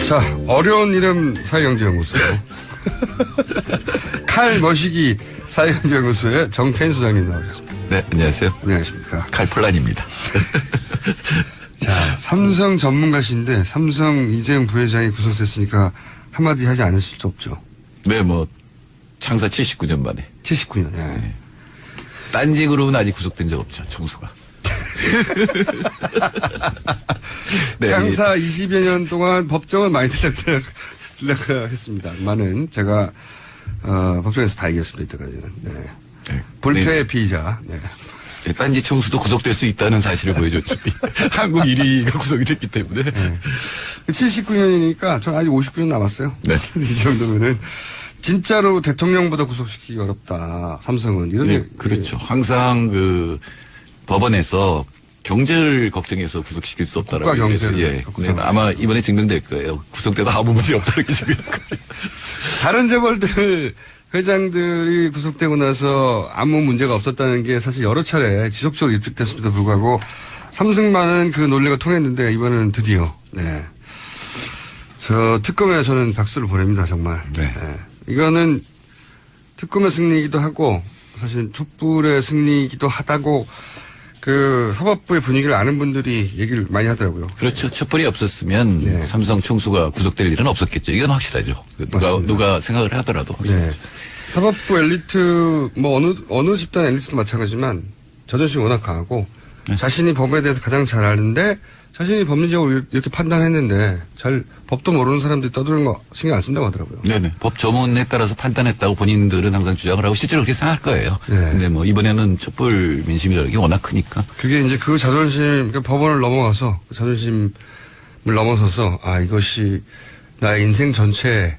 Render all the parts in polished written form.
자, 어려운 이름 사회경제연구소. 칼 머시기 사회경제연구소의 정태인 소장님 나오셨습니다. 네, 안녕하세요. 안녕하십니까. 칼플란입니다. 자, 삼성 전문가신데 삼성 이재용 부회장이 구속됐으니까 한마디 하지 않으실 수 없죠. 네, 뭐 창사 79년 만에. 79년. 예. 네. 딴지 그룹은 아직 구속된 적 없죠, 총수가. 네, 창사 20여 년 동안 법정은 많이 들락했습니다. 많은 제가 법정에서 다 이겼습니다. 이때까지는. 네. 네. 불패의 피의자. 네. 네, 딴지 총수도 구속될 수 있다는 사실을 보여줬죠. 한국 1위가 구속이 됐기 때문에. 네. 79년이니까 전 아직 59년 남았어요. 네. 이 정도면은 진짜로 대통령보다 구속시키기 어렵다. 삼성은 이런 네, 그렇죠. 항상 그 법원에서 경제를 걱정해서 구속시킬 수 없다라고. 국가 경제를. 예. 네, 아마 이번에 증명될 거예요. 구속돼도 아무 문제 없다는 게 증명될 거예요. 다른 재벌들 회장들이 구속되고 나서 아무 문제가 없었다는 게 사실 여러 차례 지속적으로 입증됐음에도 불구하고 삼성만은 그 논리가 통했는데 이번에는 드디어. 네. 저 특검에 저는 박수를 보냅니다. 정말. 네. 네. 이거는 특검의 승리이기도 하고 사실 촛불의 승리이기도 하다고 그 사법부의 분위기를 아는 분들이 얘기를 많이 하더라고요. 그렇죠. 촛불이 없었으면 네. 삼성 총수가 구속될 일은 없었겠죠. 이건 확실하죠. 누가 생각을 하더라도 확실하죠. 네. 사법부 엘리트 뭐 어느 집단 엘리트도 마찬가지지만 자존심이 워낙 강하고 네. 자신이 법에 대해서 가장 잘 아는데 자신이 법리적으로 이렇게 판단했는데 잘 법도 모르는 사람들이 떠드는 거 신경 안 쓴다고 하더라고요. 네네. 법 조문에 따라서 판단했다고 본인들은 항상 주장을 하고 실제로 그렇게 생각할 거예요. 네. 근데 뭐 이번에는 촛불 민심이라는 게 워낙 크니까. 그게 이제 그 자존심, 그러니까 법원을 넘어가서 그 자존심을 넘어서서 아 이것이 나의 인생 전체에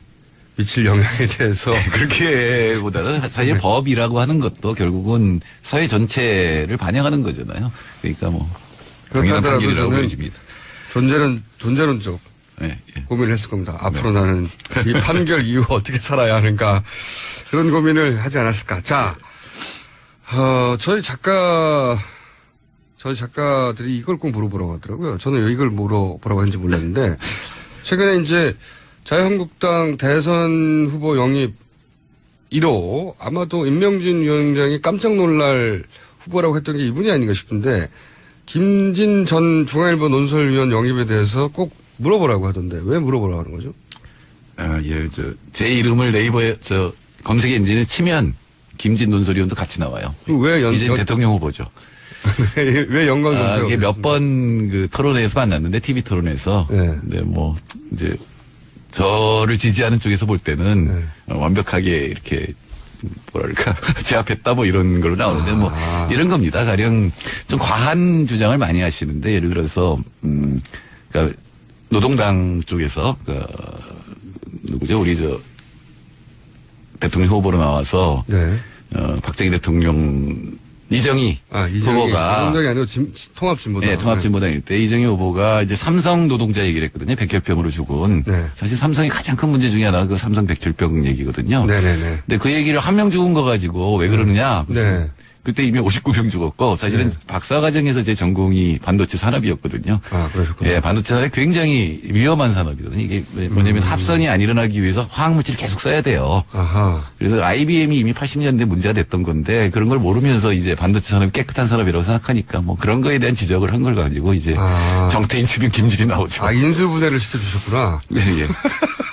미칠 영향에 대해서 그렇게보다는 사실 네. 법이라고 하는 것도 결국은 사회 전체를 반영하는 거잖아요. 그러니까 뭐 그렇다더라도 저는 존재론적 네, 예. 고민을 했을 겁니다. 앞으로 네. 나는 이 판결 이후 어떻게 살아야 하는가 그런 고민을 하지 않았을까. 자, 저희 작가들이 이걸 꼭 물어보라고 하더라고요. 저는 왜 이걸 물어보라고 했는지 몰랐는데 최근에 이제 자유한국당 대선 후보 영입 1호 아마도 임명진 위원장이 깜짝 놀랄 후보라고 했던 게 이분이 아닌가 싶은데 김진 전 중앙일보 논설위원 영입에 대해서 꼭 물어보라고 하던데 왜 물어보라고 하는 거죠? 아, 예, 제 이름을 네이버에 검색 엔진에 치면 김진 논설위원도 같이 나와요. 왜 이제 대통령 후보죠. 왜 연관 검색? 이게 몇 번 그 토론회에서 만났는데 TV 토론회에서 네. 근데 뭐 이제 저를 지지하는 쪽에서 볼 때는 네. 완벽하게 이렇게 뭐랄까 제압했다 뭐 이런 걸로 나오는데 뭐 이런 겁니다. 가령 좀 과한 주장을 많이 하시는데 예를 들어서 그러니까 노동당 쪽에서 누구죠 우리 대통령 후보로 나와서 네. 박정희 대통령 이정희 후보가 노동당이 아니고 통합진보당. 네, 통합진보당일 때 이정희 후보가 이제 삼성 노동자 얘기를 했거든요. 백혈병으로 죽은. 네. 사실 삼성의 가장 큰 문제 중에 하나가 그 삼성 백혈병 얘기거든요. 네네네. 근데 그 얘기를 한 명 죽은 거 가지고 왜 그러느냐. 네. 그때 이미 59명 죽었고 사실은 네. 박사과정에서 제 전공이 반도체 산업이었거든요. 아, 그러셨군요. 예, 반도체 산업이 굉장히 위험한 산업이거든요. 이게 뭐냐면 합선이 안 일어나기 위해서 화학물질을 계속 써야 돼요. 아하. 그래서 IBM이 이미 80년대 문제가 됐던 건데 그런 걸 모르면서 이제 반도체 산업이 깨끗한 산업이라고 생각하니까 뭐 그런 거에 대한 지적을 한 걸 가지고 이제 정태인 측은 김진이 나오죠. 아, 인수분해를 시켜주셨구나. 네, 예.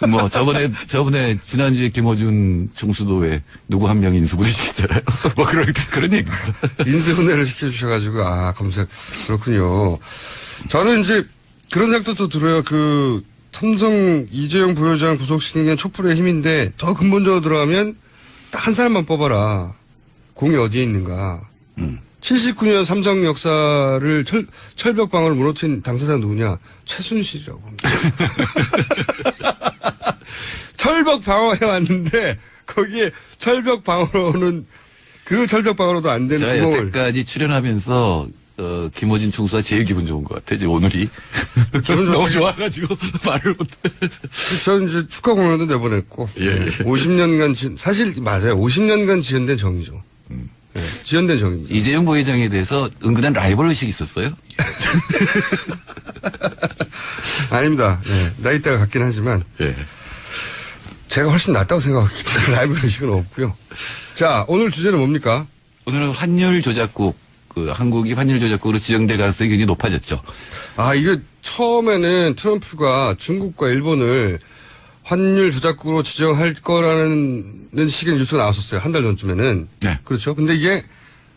뭐 저번에 지난주에 김어준 총수도 왜 누구 한 명 인수분해 시키잖아요. 뭐 그런 얘기. 인수분해를 시켜주셔가지고 검색 그렇군요. 저는 이제 그런 생각도 또 들어요. 그 삼성 이재용 부회장 구속시킨 게 촛불의 힘인데 더 근본적으로 들어가면 딱 한 사람만 뽑아라. 공이 어디에 있는가. 79년 삼성 역사를 철벽방어를 무너뜨린 당사자가 누구냐? 최순실이라고 합니다. 철벽 방어해 왔는데 거기에 철벽 방어로는 그 철벽 방어로도 안 되는 제가 여태까지 출연하면서 김어진 총수가 제일 기분 좋은 것 같아. 이제 오늘이 너무 좋아가지고 말을 못해. 저는 이제 축하 공연도 내보냈고 예. 50년간 사실 맞아요. 50년간 지연된 정이죠. 네, 지연된 정입니다. 이재용 부회장에 대해서 은근한 라이벌 의식이 있었어요? 아닙니다. 네. 나이대가 같긴 하지만. 예. 제가 훨씬 낫다고 생각하기 때문에 라이브 의식은 없고요. 자, 오늘 주제는 뭡니까? 오늘은 환율 조작국, 한국이 환율 조작국으로 지정될 가능성이 굉장히 높아졌죠. 아, 이게 처음에는 트럼프가 중국과 일본을 환율 조작국으로 지정할 거라는 식의 뉴스가 나왔었어요. 한 달 전쯤에는. 네. 그렇죠. 근데 이게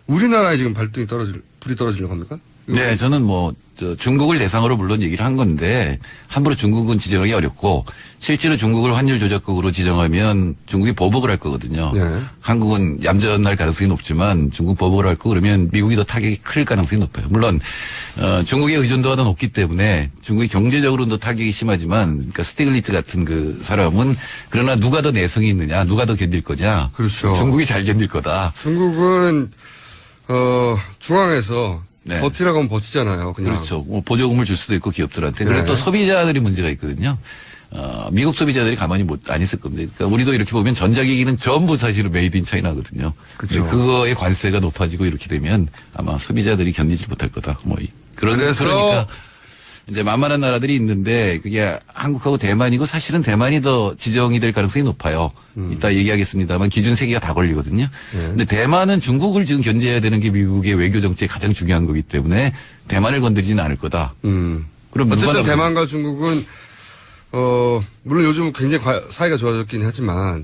우리나라에 지금 불이 떨어지려고 합니까? 네, 저는 중국을 대상으로 물론 얘기를 한 건데, 함부로 중국은 지정하기 어렵고, 실제로 중국을 환율 조작국으로 지정하면 중국이 보복을 할 거거든요. 네. 한국은 얌전할 가능성이 높지만 중국 보복을 할 거 그러면 미국이 더 타격이 클 가능성이 높아요. 물론, 중국의 의존도가 더 높기 때문에 중국이 경제적으로는 더 타격이 심하지만, 그러니까 스티글리츠 같은 그 사람은 그러나 누가 더 내성이 있느냐, 누가 더 견딜 거냐. 그렇죠. 중국이 잘 견딜 거다. 중국은, 중앙에서 네. 버티라고 하면 버티잖아요. 그냥. 그렇죠. 뭐 보조금을 줄 수도 있고 기업들한테. 네. 그리고 또 소비자들이 문제가 있거든요. 미국 소비자들이 가만히 안 있을 겁니다. 그러니까 우리도 이렇게 보면 전자기기는 전부 사실은 메이드 인 차이나거든요. 그렇죠. 그거의 관세가 높아지고 이렇게 되면 아마 소비자들이 견디지 못할 거다. 그러니까 이제 만만한 나라들이 있는데 그게 한국하고 대만이고 사실은 대만이 더 지정이 될 가능성이 높아요. 이따 얘기하겠습니다만 기준 3개가 다 걸리거든요. 근데 대만은 중국을 지금 견제해야 되는 게 미국의 외교 정책이 가장 중요한 거기 때문에 대만을 건드리지는 않을 거다. 그럼 어쨌든 대만과 중국은 물론 요즘 굉장히 사이가 좋아졌긴 하지만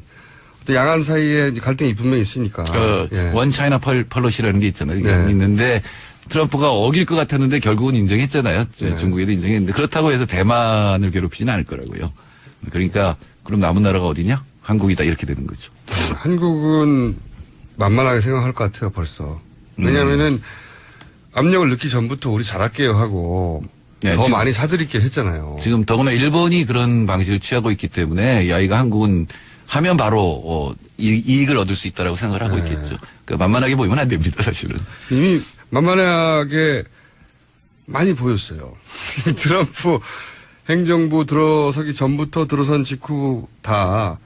어떤 양안 사이에 갈등이 분명히 있으니까. 예. 원 차이나 펄러시라는 게 있잖아요. 이게 네. 있는데 트럼프가 어길 것 같았는데 결국은 인정했잖아요. 네. 중국에도 인정했는데 그렇다고 해서 대만을 괴롭히지는 않을 거라고요. 그러니까 그럼 남은 나라가 어디냐? 한국이다 이렇게 되는 거죠. 한국은 만만하게 생각할 것 같아요, 벌써. 왜냐면은 압력을 넣기 전부터 우리 잘할게요 하고 네, 더 많이 사드릴게 했잖아요. 지금 더구나 일본이 그런 방식을 취하고 있기 때문에 이 아이가 한국은 하면 바로 이익을 얻을 수 있다라고 생각을 하고 네. 있겠죠. 그러니까 만만하게 보이면 안 됩니다, 사실은. 이미 만만하게 많이 보였어요. 트럼프 행정부 들어서기 전부터 들어선 직후 다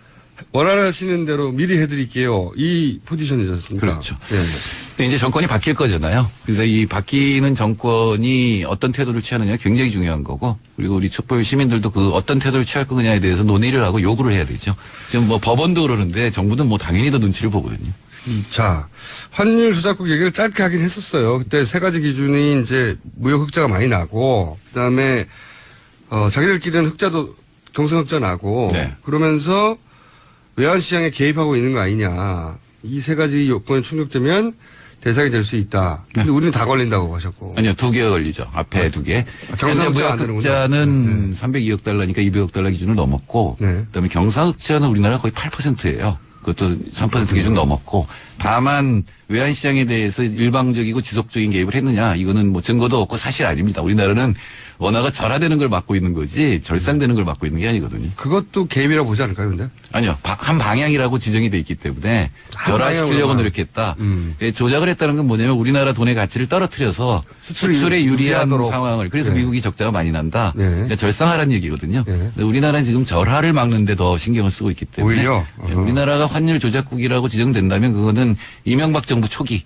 원하시는 대로 미리 해드릴게요. 이 포지션이지 않습니까? 그렇죠. 네. 근데 이제 정권이 바뀔 거잖아요. 그래서 이 바뀌는 정권이 어떤 태도를 취하느냐 굉장히 중요한 거고, 그리고 우리 촛불 시민들도 그 어떤 태도를 취할 거냐에 대해서 논의를 하고 요구를 해야 되죠. 지금 뭐 법원도 그러는데 정부는 뭐 당연히 더 눈치를 보거든요. 자, 환율 조작국 얘기를 짧게 하긴 했었어요. 그때 3가지 기준이 이제 무역 흑자가 많이 나고, 그 다음에, 자기들끼리는 경선 흑자 나고, 네. 그러면서 외환시장에 개입하고 있는 거 아니냐. 이 3가지 요건이 충족되면 대상이 될 수 있다. 근데 네. 우리는 다 걸린다고 하셨고. 아니요, 2개가 걸리죠. 앞에 2개. 경상 흑자 안 무역 되는구나. 흑자는 302억 달러니까 200억 달러 기준을 넘었고, 네. 그다음에 경상 흑자는 우리나라 거의 8%예요. 그것도 3% 기준 넘었고, 다만 외환시장에 대해서 일방적이고 지속적인 개입을 했느냐, 이거는 뭐 증거도 없고 사실 아닙니다. 우리나라는 원화가 절하되는 걸 막고 있는 거지 절상되는 걸 막고 있는 게 아니거든요. 그것도 개입이라고 보지 않을까요, 근데? 아니요. 한 방향이라고 지정이 돼 있기 때문에 절하시키려고 노력했다. 예, 조작을 했다는 건 뭐냐면 우리나라 돈의 가치를 떨어뜨려서 수출에 유리한 유리하도록. 상황을. 그래서 네. 미국이 적자가 많이 난다. 네. 그러니까 절상하라는 얘기거든요. 네. 근데 우리나라는 지금 절하를 막는 데 더 신경을 쓰고 있기 때문에. 오히려? 예, 우리나라가 환율 조작국이라고 지정된다면 그거는 이명박 정부 초기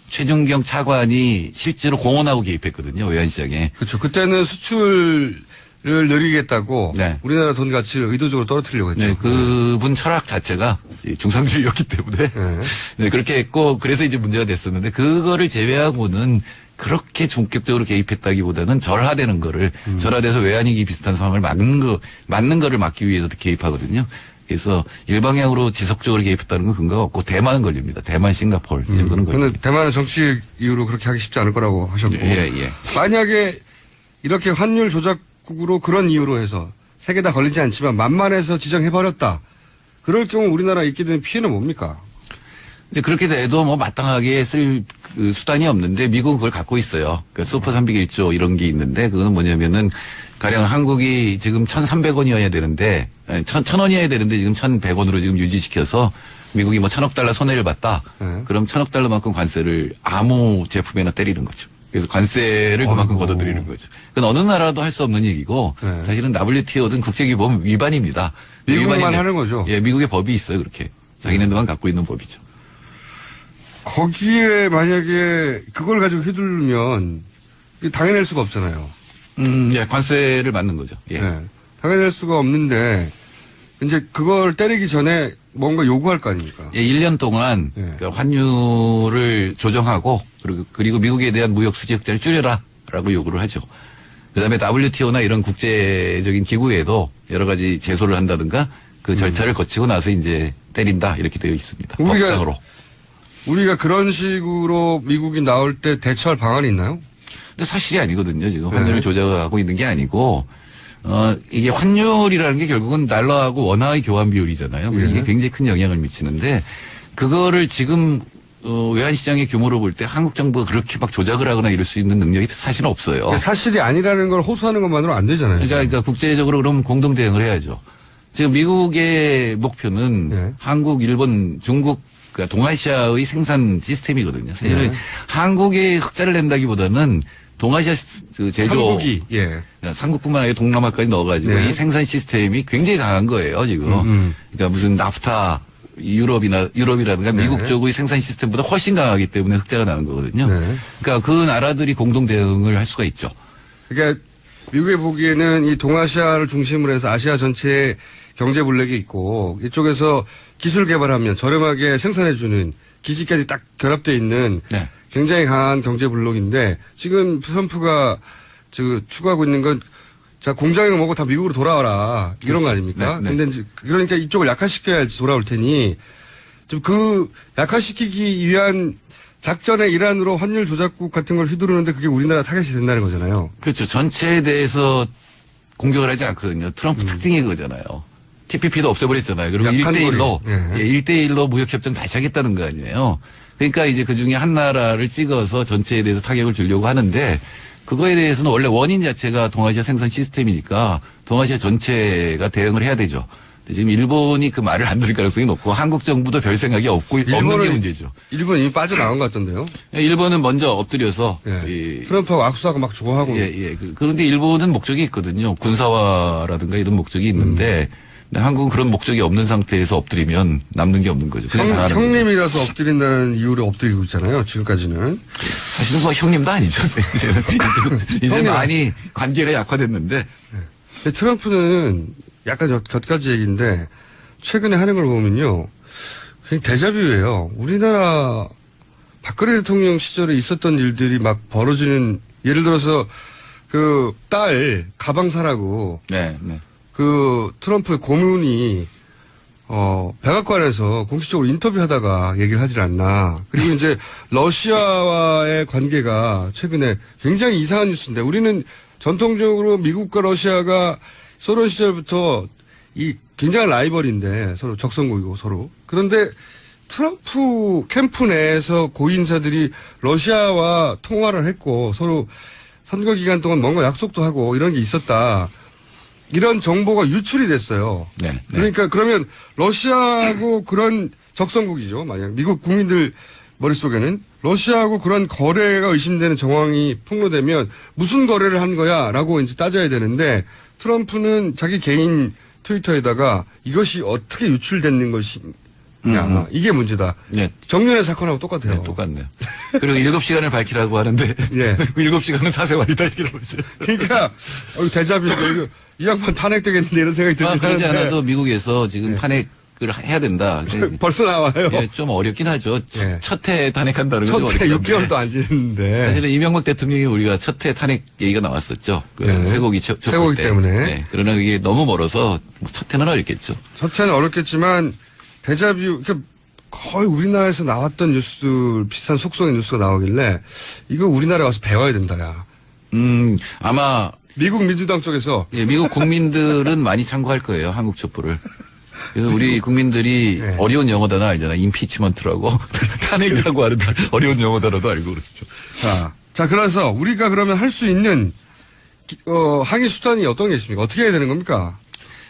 최준경 차관이 실제로 공언하고 개입했거든요. 외환시장에. 그렇죠. 그때는 수출을 늘리겠다고. 네. 우리나라 돈 가치를 의도적으로 떨어뜨리려고 했죠. 네, 그분 철학 자체가 중상주의였기 때문에 네. 네, 그렇게 했고 그래서 이제 문제가 됐었는데 그거를 제외하고는 그렇게 본격적으로 개입했다기보다는 절하되는 거를 절하돼서 외환위기 비슷한 상황을 맞는 거를 막기 위해서 개입하거든요. 그래서 일방향으로 지속적으로 개입했다는 건 근거가 없고 대만은 걸립니다. 대만, 싱가포르 이 정도는 걸립니다. 그런데 대만은 정치 이유로 그렇게 하기 쉽지 않을 거라고 하셨고. 예. 만약에 이렇게 환율 조작국으로 그런 이유로 해서 3개 다 걸리지 않지만 만만해서 지정해버렸다. 그럴 경우 우리나라 있게 되는 피해는 뭡니까? 이제 그렇게 돼도 뭐 마땅하게 쓸 그 수단이 없는데 미국은 그걸 갖고 있어요. 그러니까 슈퍼 301조 이런 게 있는데 그거는 뭐냐면은 가령 한국이 지금 1,300원이어야 되는데 1,000원이어야 되는데 지금 1,100원으로 지금 유지시켜서 미국이 뭐 1,000억 달러 손해를 봤다. 그럼 1,000억 달러만큼 관세를 아무 제품에나 때리는 거죠. 그래서 관세를 그만큼 걷어들이는 거죠. 그건 어느 나라도 할 수 없는 얘기고 네. 사실은 WTO든 국제기구법 위반입니다. 미국만 위반인데, 하는 거죠? 예, 미국의 법이 있어요. 그렇게. 자기네들만 갖고 있는 법이죠. 거기에 만약에 그걸 가지고 휘둘르면 당해낼 수가 없잖아요. 예, 관세를 맞는 거죠. 예. 네. 당연할 수가 없는데 이제 그걸 때리기 전에 뭔가 요구할 거 아닙니까? 예, 1년 동안 예. 그 환율을 조정하고 그리고 미국에 대한 무역 수지 흑자를 줄여라라고 요구를 하죠. 그다음에 WTO나 이런 국제적인 기구에도 여러 가지 제소를 한다든가 그 절차를 거치고 나서 이제 때린다 이렇게 되어 있습니다. 법상으로. 우리가 그런 식으로 미국이 나올 때 대처할 방안이 있나요? 근데 사실이 아니거든요. 지금 환율을 조정하고 있는 게 아니고 이게 환율이라는 게 결국은 달러하고 원화의 교환 비율이잖아요. 이게 굉장히 큰 영향을 미치는데 그거를 지금 외환시장의 규모로 볼 때 한국 정부가 그렇게 막 조작을 하거나 이럴 수 있는 능력이 사실은 없어요. 사실이 아니라는 걸 호소하는 것만으로 안 되잖아요. 그러니까 국제적으로 그럼 공동 대응을 해야죠. 지금 미국의 목표는 한국, 일본, 중국, 그러니까 동아시아의 생산 시스템이거든요. 사실은 한국에 흑자를 낸다기보다는 동아시아 제조, 삼국이, 삼국뿐만 아니라 동남아까지 넣어가지고 이 생산 시스템이 굉장히 강한 거예요 지금. 그러니까 무슨 나프타, 유럽이라든가 미국 쪽의 생산 시스템보다 훨씬 강하기 때문에 흑자가 나는 거거든요. 그러니까 그 나라들이 공동 대응을 할 수가 있죠. 그러니까 미국이 보기에는 이 동아시아를 중심으로 해서 아시아 전체에 경제 블록이 있고 이쪽에서 기술 개발하면 저렴하게 생산해주는 기지까지 딱 결합되어 있는 굉장히 강한 경제 블록인데 지금 트럼프가 추구하고 있는 건 자, 공장을 먹고 다 미국으로 돌아와라. 이런 거 아닙니까? 근데 이제 그러니까 이쪽을 약화시켜야지 돌아올 테니 좀 그 약화시키기 위한 작전의 일환으로 환율 조작국 같은 걸 휘두르는데 그게 우리나라 타겟이 된다는 거잖아요. 그렇죠. 전체에 대해서 공격을 하지 않거든요. 트럼프 특징이 그거잖아요. TPP도 없애버렸잖아요. 그리고 1대1로, 1대1로 무역협정 다시 하겠다는 거 아니에요. 그러니까 이제 그 중에 한 나라를 찍어서 전체에 대해서 타격을 주려고 하는데 그거에 대해서는 원래 원인 자체가 동아시아 생산 시스템이니까 동아시아 전체가 대응을 해야 되죠. 근데 지금 일본이 그 말을 안 들을 가능성이 높고 한국 정부도 별 생각이 없는 게 문제죠. 일본 이미 빠져나간 것 같던데요? 일본은 먼저 엎드려서 트럼프하고 악수하고 막 좋아하고. 그런데 일본은 목적이 있거든요. 군사화라든가 이런 목적이 있는데 근데 한국은 그런 목적이 없는 상태에서 엎드리면 남는 게 없는 거죠. 형님이라서 엎드린다는 이유로 엎드리고 있잖아요. 지금까지는. 사실은 뭐 형님도 아니죠. 이제 많이 관계가 약화됐는데. 근데 트럼프는 약간 곁가지 얘기인데 최근에 하는 걸 보면요. 그냥 데자뷰예요. 우리나라 박근혜 대통령 시절에 있었던 일들이 막 벌어지는 예를 들어서 그 딸 가방 사라고. 그 트럼프의 고문이 백악관에서 공식적으로 인터뷰하다가 얘기를 하질 않나. 그리고 이제 러시아와의 관계가 최근에 굉장히 이상한 뉴스인데 우리는 전통적으로 미국과 러시아가 소련 시절부터 이 굉장한 라이벌인데 서로 적성국이고 서로. 그런데 트럼프 캠프 내에서 고인사들이 러시아와 통화를 했고 서로 선거 기간 동안 뭔가 약속도 하고 이런 게 있었다. 이런 정보가 유출이 됐어요. 그러니까 그러면 러시아하고 그런 적성국이죠. 만약 미국 국민들 머릿속에는 러시아하고 그런 거래가 의심되는 정황이 폭로되면 무슨 거래를 한 거야 라고 이제 따져야 되는데 트럼프는 자기 개인 트위터에다가 이것이 어떻게 유출되는 것이냐 이게 문제다. 정윤회 사건하고 똑같아요. 똑같네요. 그리고 7시간을 밝히라고 하는데 7시간은 사생활이다 이렇게 나오죠. 그러니까 데자뷰 이 양반 탄핵되겠는데 이런 생각이 들긴 하는데. 그러지 않아도 미국에서 지금 탄핵을 해야 된다. 벌써 나와요. 좀 어렵긴 하죠. 첫 해 탄핵한다는 거죠. 첫 해 6개월도 안 지났는데. 사실은 이명박 대통령이 우리가 첫 해 탄핵 얘기가 나왔었죠. 쇠고기 때문에. 그러나 이게 너무 멀어서 첫 해는 어렵겠죠. 첫 해는 어렵겠지만 데자뷰 그러니까 거의 우리나라에서 나왔던 뉴스 비슷한 속성의 뉴스가 나오길래 이거 우리나라에 와서 배워야 된다. 야. 아마 미국 민주당 쪽에서 미국 국민들은 많이 참고할 거예요. 한국 촛불을. 그래서 우리 국민들이 어려운 영어 단어 알잖아. 임피치먼트라고 탄핵이라고 하는 어려운 영어 단어도 알고 그렇죠. 자 그래서 우리가 그러면 할 수 있는 항의 수단이 어떤 게 있습니까? 어떻게 해야 되는 겁니까?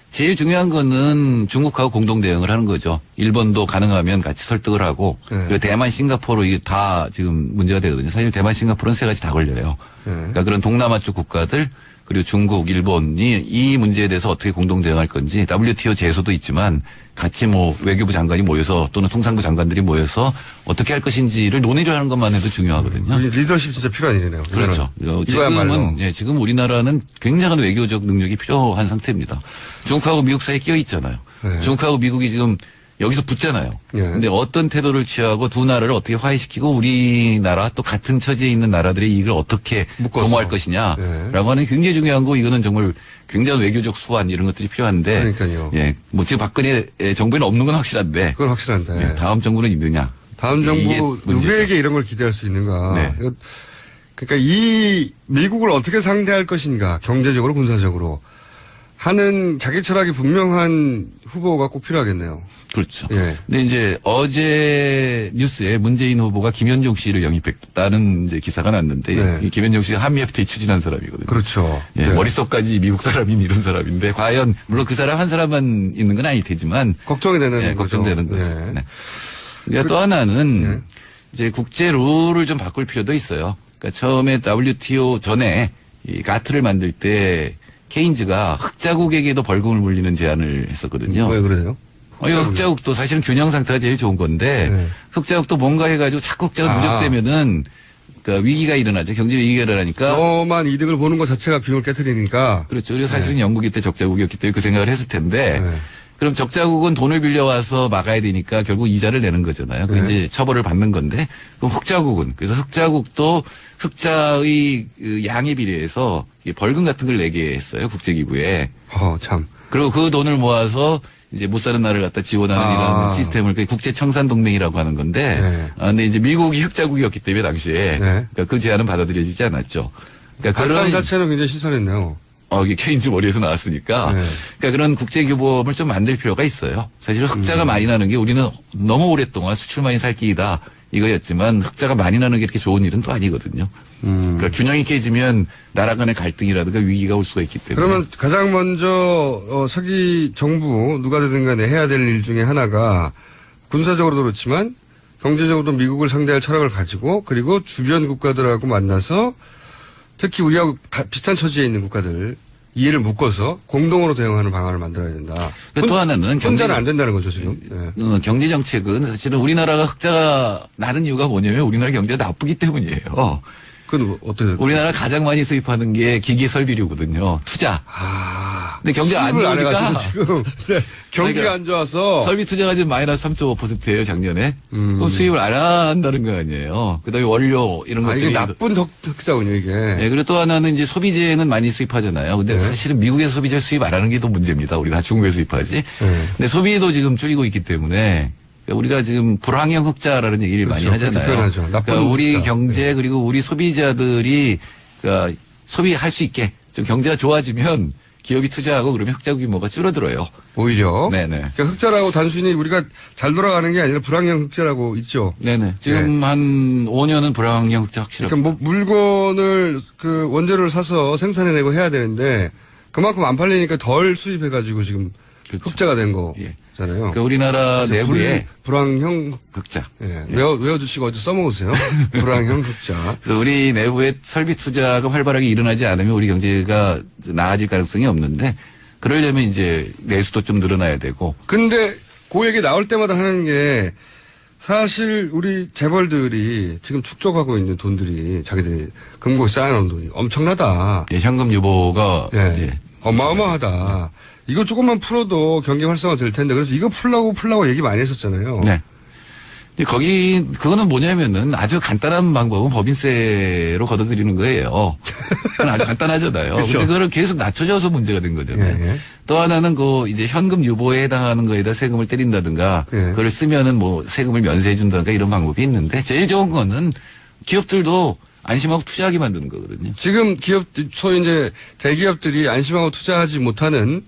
제일 중요한 거는 중국하고 공동 대응을 하는 거죠. 일본도 가능하면 같이 설득을 하고 그리고 대만, 싱가포르 이게 다 지금 문제가 되거든요. 사실 대만, 싱가포르는 세 가지 다 걸려요. 그러니까 그런 동남아 쪽 국가들 그리고 중국, 일본이 이 문제에 대해서 어떻게 공동 대응할 건지 WTO 제소도 있지만 같이 뭐 외교부 장관이 모여서 또는 통상부 장관들이 모여서 어떻게 할 것인지를 논의를 하는 것만 해도 중요하거든요. 리더십 진짜 필요한 일이네요. 그렇죠. 지금은 지금 우리나라는 굉장한 외교적 능력이 필요한 상태입니다. 중국하고 미국 사이에 끼어 있잖아요. 네. 중국하고 미국이 지금 여기서 붙잖아요. 그런데 어떤 태도를 취하고 두 나라를 어떻게 화해시키고 우리나라 또 같은 처지에 있는 나라들의 이익을 어떻게 도모할 것이냐라고 하는 굉장히 중요한 거. 이거는 정말 굉장한 외교적 수완 이런 것들이 필요한데. 그러니까요. 예, 뭐 지금 박근혜 정부에는 없는 건 확실한데. 그건 확실한데. 예, 다음 정부는 있느냐. 다음 정부 누구에게 이런 걸 기대할 수 있는가. 네. 그러니까 이 미국을 어떻게 상대할 것인가. 경제적으로 군사적으로. 하는 자기 철학이 분명한 후보가 꼭 필요하겠네요. 그렇죠. 예. 근데 이제 어제 뉴스에 문재인 후보가 김현종 씨를 영입했다는 이제 기사가 났는데 네. 이 김현종 씨가 한미FTA 추진한 사람이거든요. 그렇죠. 예, 네. 머릿속까지 미국 사람인 이런 사람인데 과연 물론 그 사람 한 사람만 있는 건 아닐 테지만 걱정이 되는 거죠. 걱정되는 거죠. 네. 네. 그러니까 또 하나는 이제 국제 룰을 좀 바꿀 필요도 있어요. 그러니까 처음에 WTO 전에 이 가트를 만들 때 케인즈가 흑자국에게도 벌금을 물리는 제안을 했었거든요. 왜 그래요? 흑자국도 사실은 균형 상태가 제일 좋은 건데 흑자국도 뭔가 해가지고 자꾸 흑자가 누적되면은 그러니까 위기가 일어나죠. 경제 위기가 일어나니까. 너만 이득을 보는 것 자체가 균형을 깨뜨리니까. 그렇죠. 그리고 사실은 영국이 때 적자국이었기 때문에 그 생각을 했을 텐데 그럼 적자국은 돈을 빌려와서 막아야 되니까 결국 이자를 내는 거잖아요. 그 이제 처벌을 받는 건데 그럼 흑자국은 그래서 흑자국도 흑자의 그 양에 비례해서 벌금 같은 걸 내게 했어요. 국제기구에. 참. 그리고 그 돈을 모아서 이제 못 사는 나라를 갖다 지원하는 이런 시스템을 국제 청산 동맹이라고 하는 건데, 근데 이제 미국이 흑자국이었기 때문에 당시에 그러니까 그 제안은 받아들여지지 않았죠. 그러니까 발상 자체는 굉장히 신선했네요. 이게 케인즈 머리에서 나왔으니까. 그러니까 그런 국제 규범을 좀 만들 필요가 있어요. 사실 흑자가 많이 나는 게 우리는 너무 오랫동안 수출만이 살 길이다 이거였지만 흑자가 많이 나는 게 이렇게 좋은 일은 또 아니거든요. 그러니까 균형이 깨지면 나라 간의 갈등이라든가 위기가 올 수가 있기 때문에. 그러면 가장 먼저 서기 정부 누가 되든 간에 해야 될 일 중에 하나가 군사적으로도 그렇지만 경제적으로도 미국을 상대할 철학을 가지고 그리고 주변 국가들하고 만나서 특히 우리하고 비슷한 처지에 있는 국가들 이해를 묶어서 공동으로 대응하는 방안을 만들어야 된다. 또 하나는 혼자는 안 된다는 거죠 지금. 경제 정책은 사실은 우리나라가 흑자가 나는 이유가 뭐냐면 우리나라 경제가 나쁘기 때문이에요. 그건 어떻게? 우리나라 가장 많이 수입하는 게 기기 설비료거든요. 투자. 근데 경제 안 좋으니까 지금 경기가 안 좋아서 설비 투자가 지금 마이너스 3.5%예요 작년에. 그럼 수입을 안 한다는 거 아니에요. 그다음에 원료 이런 것들이 이게 나쁜 흑자군요 이게. 네, 그리고 또 하나는 이제 소비재는 많이 수입하잖아요. 근데 사실은 미국에서 소비재 수입 안 하는 게 더 문제입니다. 우리가 중국에 수입하지. 근데 소비도 지금 줄이고 있기 때문에. 우리가 지금 불황형 흑자라는 얘기를 많이 하잖아요. 그러니까 우리 흑자. 경제 그리고 우리 소비자들이 그러니까 소비할 수 있게 좀 경제가 좋아지면 기업이 투자하고 그러면 흑자 규모가 줄어들어요. 오히려. 네네. 그러니까 흑자라고 단순히 우리가 잘 돌아가는 게 아니라 불황형 흑자라고 있죠. 네네. 지금 한 5년은 불황형 흑자 확실하죠. 그러니까 뭐 물건을 그 원재료를 사서 생산해내고 해야 되는데 그만큼 안 팔리니까 덜 수입해가지고 지금 그렇죠. 흑자가 된 거잖아요. 그러니까 우리나라 내부에 불황형 흑자. 예. 외워두시고 어디 써먹으세요. 불황형 흑자. 그래서 우리 내부에 설비 투자가 활발하게 일어나지 않으면 우리 경제가 나아질 가능성이 없는데 그러려면 이제 내수도 좀 늘어나야 되고. 근데 그 얘기 나올 때마다 하는 게 사실 우리 재벌들이 지금 축적하고 있는 돈들이 자기들이 금고에 쌓아놓은 돈이 엄청나다. 예, 현금 유보가 어마어마하다. 이거 조금만 풀어도 경기 활성화 될 텐데 그래서 이거 풀라고 얘기 많이 했었잖아요. 네. 그거는 뭐냐면은 아주 간단한 방법은 법인세로 걷어들이는 거예요. 그건 아주 간단하잖아요. 그렇죠. 근데 그걸 계속 낮춰져서 문제가 된 거잖아요. 또 하나는 이제 현금 유보에 해당하는 거에다 세금을 때린다든가 그걸 쓰면은 뭐 세금을 면세해 준다든가 이런 방법이 있는데 제일 좋은 거는 기업들도 안심하고 투자하게 만드는 거거든요. 지금 소위 이제 대기업들이 안심하고 투자하지 못하는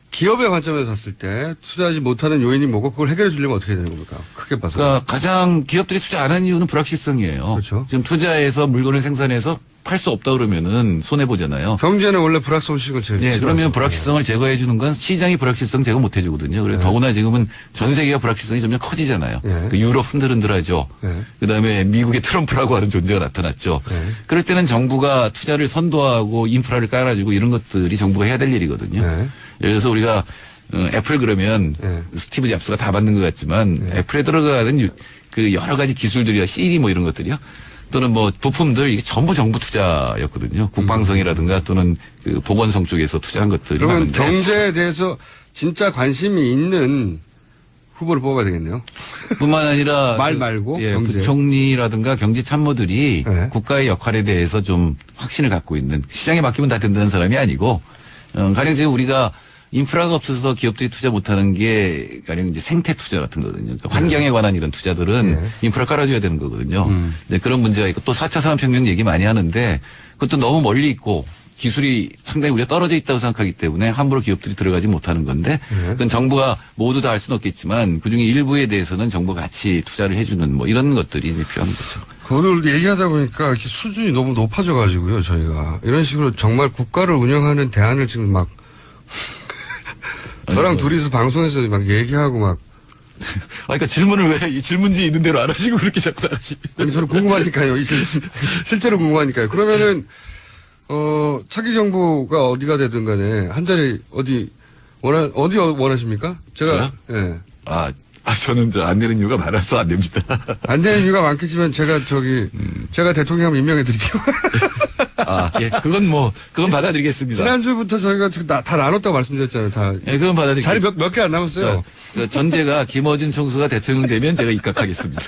기업의 관점에서 봤을 때 투자하지 못하는 요인이 뭐고 그걸 해결해 주려면 어떻게 되는 겁니까? 크게 봐서. 그러니까 가장 기업들이 투자 안 하는 이유는 불확실성이에요. 그렇죠. 지금 투자해서 물건을 생산해서 팔 수 없다 그러면은 손해 보잖아요. 경제는 원래 불확실성을 제일. 네, 그러면 불확실성을 제거해 주는 건 시장이 불확실성 제거 못 해주거든요. 그래서 더구나 지금은 전 세계가 불확실성이 점점 커지잖아요. 그 유럽 흔들흔들하죠. 그다음에 미국의 트럼프라고 하는 존재가 나타났죠. 그럴 때는 정부가 투자를 선도하고 인프라를 깔아주고 이런 것들이 정부가 해야 될 일이거든요. 예를 들어서 우리가 애플 그러면 스티브 잡스가 다 만든 것 같지만 애플에 들어가는 그 여러 가지 기술들이야 CD 뭐 이런 것들이요. 또는 뭐 부품들 이게 전부 정부 투자였거든요. 국방성이라든가 또는 그 보건성 쪽에서 투자한 것들이 그러면 많은데. 경제에 대해서 진짜 관심이 있는 후보를 뽑아야 되겠네요. 뿐만 아니라 말 말고 예, 경제. 부총리라든가 경제 참모들이 국가의 역할에 대해서 좀 확신을 갖고 있는 시장에 맡기면 다 된다는 사람이 아니고 가령 지금 우리가 인프라가 없어서 기업들이 투자 못하는 게 가령 이제 생태 투자 같은 거거든요. 그러니까 환경에 관한 이런 투자들은 인프라 깔아줘야 되는 거거든요. 이제 그런 문제가 있고 또 4차 산업혁명 얘기 많이 하는데 그것도 너무 멀리 있고 기술이 상당히 우리가 떨어져 있다고 생각하기 때문에 함부로 기업들이 들어가지 못하는 건데 그건 정부가 모두 다 할 수는 없겠지만 그중에 일부에 대해서는 정부가 같이 투자를 해주는 뭐 이런 것들이 이제 필요한 거죠. 그거를 얘기하다 보니까 이렇게 수준이 너무 높아져가지고요. 저희가 이런 식으로 정말 국가를 운영하는 대안을 지금 막 저랑 둘이서 방송에서 막 얘기하고 막. 그러니까 질문을 왜 이 질문지 있는 대로 안 하시고 그렇게 자꾸 나가시고. 아니, 저는 궁금하니까요. 실제로 궁금하니까요. 그러면은, 차기 정부가 어디가 되든 간에 한 자리 어디 원하십니까? 제가. 저요? 예. 저는 안 되는 이유가 많아서 안 됩니다. 안 되는 이유가 많겠지만 제가 제가 대통령 임명해 드릴게요. 예. 그건 받아들이겠습니다. 지난주부터 저희가 지금 다 나눴다고 말씀드렸잖아요. 다. 예, 그건 받아들이겠습니다. 자리 몇 개 안 남았어요. 전제가 김어준 총수가 대통령 되면 제가 입각하겠습니다.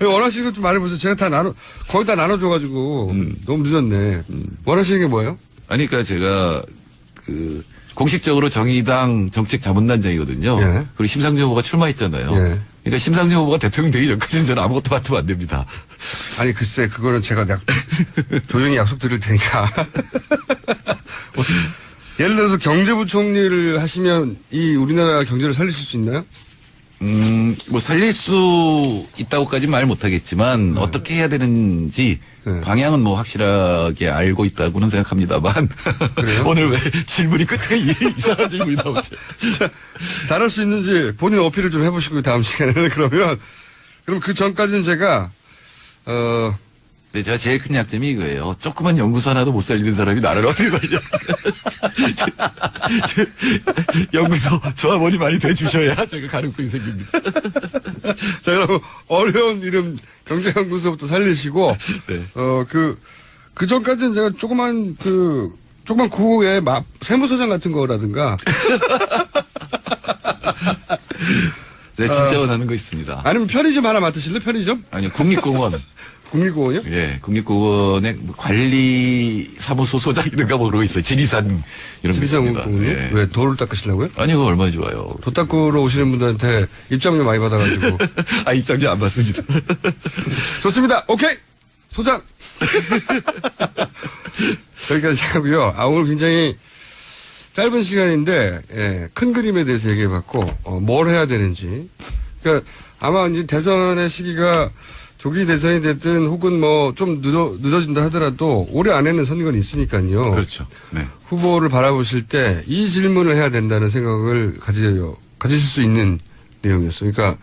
원하시는 거 좀 말해보세요. 제가 거의 다 나눠줘가지고 너무 늦었네. 원하시는 게 뭐예요? 아니, 그러니까 제가 공식적으로 정의당 정책자문단장이거든요. 예. 그리고 심상정 후보가 출마했잖아요. 예. 그러니까 심상정 후보가 대통령 되기 전까지는 저는 아무것도 맡으면 안 됩니다. 아니 글쎄 그거는 제가 조용히 약속 드릴 테니까. 예를 들어서 경제부총리를 하시면 이 우리나라 경제를 살리실 수 있나요? 뭐 살릴 수 있다고까지는 말 못하겠지만 어떻게 해야 되는지 방향은 뭐 확실하게 알고 있다고는 생각합니다만 오늘 왜 질문이 끝에 이상한 질문이 나오죠? 잘할 수 있는지 본인 어필을 좀 해보시고 다음 시간에는 그럼 그 전까지는 제가 네, 제가 제일 큰 약점이 이거예요. 조그만 연구소 하나도 못 살리는 사람이 나를 어떻게 살려? 연구소 조합원이 많이 돼주셔야 제가 가능성이 생깁니다. 자, 그럼 어려운 이름 경제연구소부터 살리시고, 네. 그 전까지는 제가 조그만 구호에 세무서장 같은 거라든가. 제가 진짜 원하는 거 있습니다. 아니면 편의점 하나 맡으실래? 편의점? 아니요, 국립공원. 국립공원이요? 예, 국립공원의 관리사무소 소장이든가 뭐 그러고 있어요. 지리산 이런 거 있습니다. 지리산 예. 왜 도를 닦으시려고요? 아니요, 그거 얼마나 좋아요. 도 닦으러 오시는 분들한테 입장료 많이 받아가지고. 입장료 안 받습니다. 좋습니다. 오케이! 소장! 여기까지 하고요. 오늘 굉장히 짧은 시간인데, 큰 그림에 대해서 얘기해봤고, 뭘 해야 되는지. 그러니까 아마 이제 대선의 시기가 조기 대선이 됐든 혹은 뭐 좀 늦어진다 하더라도 올해 안에는 선거는 있으니까요. 그렇죠. 네. 후보를 바라보실 때 이 질문을 해야 된다는 생각을 가지실 수 있는 내용이었어요. 그러니까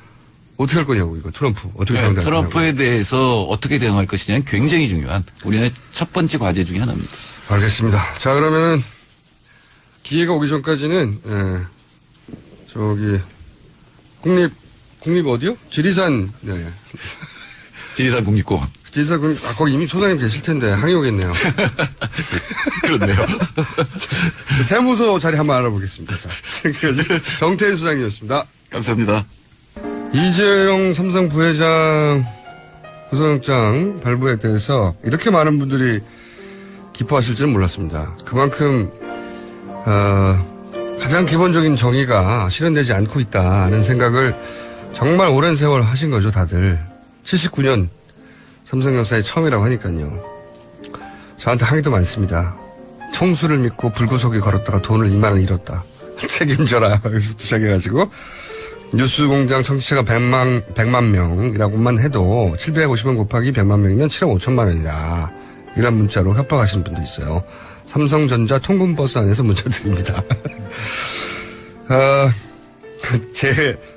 어떻게 할 거냐고 이거 트럼프 어떻게 상대할 거냐고. 트럼프에 대해서 어떻게 대응할 것이냐는 굉장히 중요한 우리나라의 첫 번째 과제 중에 하나입니다. 알겠습니다. 자 그러면은 기회가 오기 전까지는 국립 어디요? 지리산. 네. 지리산 국립공원. 지리산 거기 이미 소장님 계실 텐데 항의 오겠네요. 그렇네요. 세무서 자리 한번 알아보겠습니다. 자, 지금까지 정태인 소장님이었습니다. 감사합니다. 이재용 삼성 부회장 구속영장 발부에 대해서 이렇게 많은 분들이 기뻐하실 줄은 몰랐습니다. 그만큼 가장 기본적인 정의가 실현되지 않고 있다는 생각을 정말 오랜 세월 하신 거죠, 다들. 79년 삼성 역사의 처음이라고 하니까요. 저한테 항의도 많습니다. 총수를 믿고 불구속에 걸었다가 돈을 2만 원 잃었다. 책임져라. 여기서부터 시작해가지고 뉴스공장 청취자가 100만 명이라고만 해도 750원 곱하기 100만 명이면 7억 5천만 원이다. 이란 문자로 협박하시는 분도 있어요. 삼성전자 통근버스 안에서 문자 드립니다.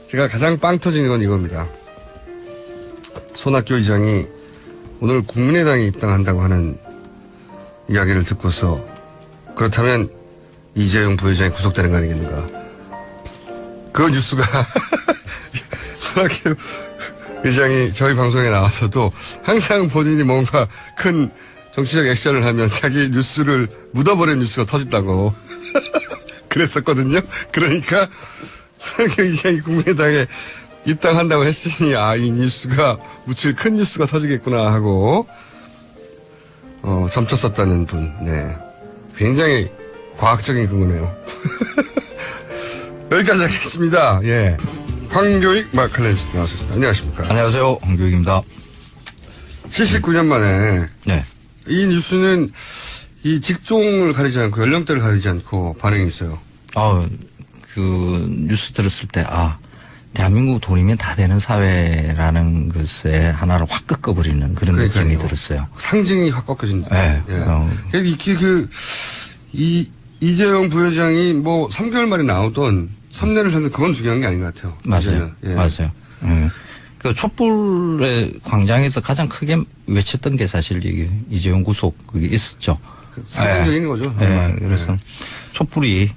제가 가장 빵 터지는 건 이겁니다. 손학규 의장이 오늘 국민의당에 입당한다고 하는 이야기를 듣고서 그렇다면 이재용 부회장이 구속되는 거 아니겠는가. 그 뉴스가 손학규 의장이 저희 방송에 나와서도 항상 본인이 뭔가 큰 정치적 액션을 하면 자기 뉴스를 묻어버린 뉴스가 터진다고 그랬었거든요. 그러니까 손학규 의장이 국민의당에 입당한다고 했으니 이 뉴스가 묻힐 큰 뉴스가 터지겠구나 하고 점쳤었다는 분. 네, 굉장히 과학적인 근거네요. 여기까지 하겠습니다. 예, 황교익 마칼레미스트 나오셨습니다. 안녕하십니까? 안녕하세요, 황교익입니다. 79년 만에 네. 이 뉴스는 이 직종을 가리지 않고 연령대를 가리지 않고 반응이 있어요. 그 뉴스 들었을 때 대한민국 돈이면 다 되는 사회라는 것에 하나를 확 꺾어버리는 그런 느낌이 들었어요. 상징이 확 꺾여진 듯. 네. 이재용 부회장이 뭐 3개월 만에 나오던 3년을 사는 그건 중요한 게 아닌 것 같아요. 맞아요. 예. 맞아요. 그 촛불의 광장에서 가장 크게 외쳤던 게 사실 이재용 구속 그게 있었죠. 상징적인 거죠. 네. 그래서 촛불이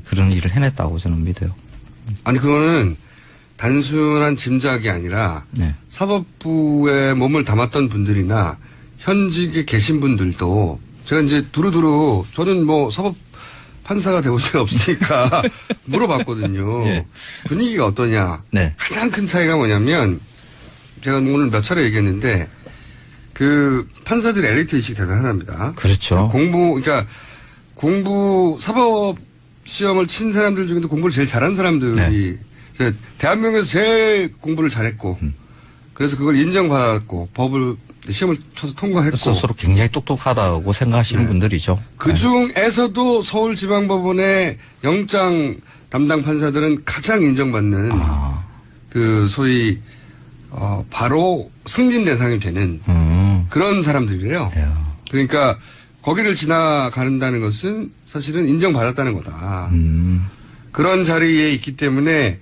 그런 일을 해냈다고 저는 믿어요. 아니 그거는 단순한 짐작이 아니라 네. 사법부에 몸을 담았던 분들이나 현직에 계신 분들도 제가 이제 두루두루 저는 뭐 사법 판사가 되고 적 없으니까 물어봤거든요. 예. 분위기가 어떠냐. 네. 가장 큰 차이가 뭐냐면 제가 오늘 몇 차례 얘기했는데 그 판사들의 엘리트 의식이 대단합니다. 그렇죠. 그러니까 사법 시험을 친 사람들 중에도 공부를 제일 잘한 사람들이 대한민국에서 제일 공부를 잘했고 그래서 그걸 인정받았고 법을 시험을 쳐서 통과했고 스스로 굉장히 똑똑하다고 생각하시는 분들이죠. 그 중에서도 서울지방법원의 영장 담당 판사들은 가장 인정받는 그 소위 바로 승진 대상이 되는 그런 사람들이래요. 그러니까 거기를 지나간다는 것은 사실은 인정받았다는 거다. 그런 자리에 있기 때문에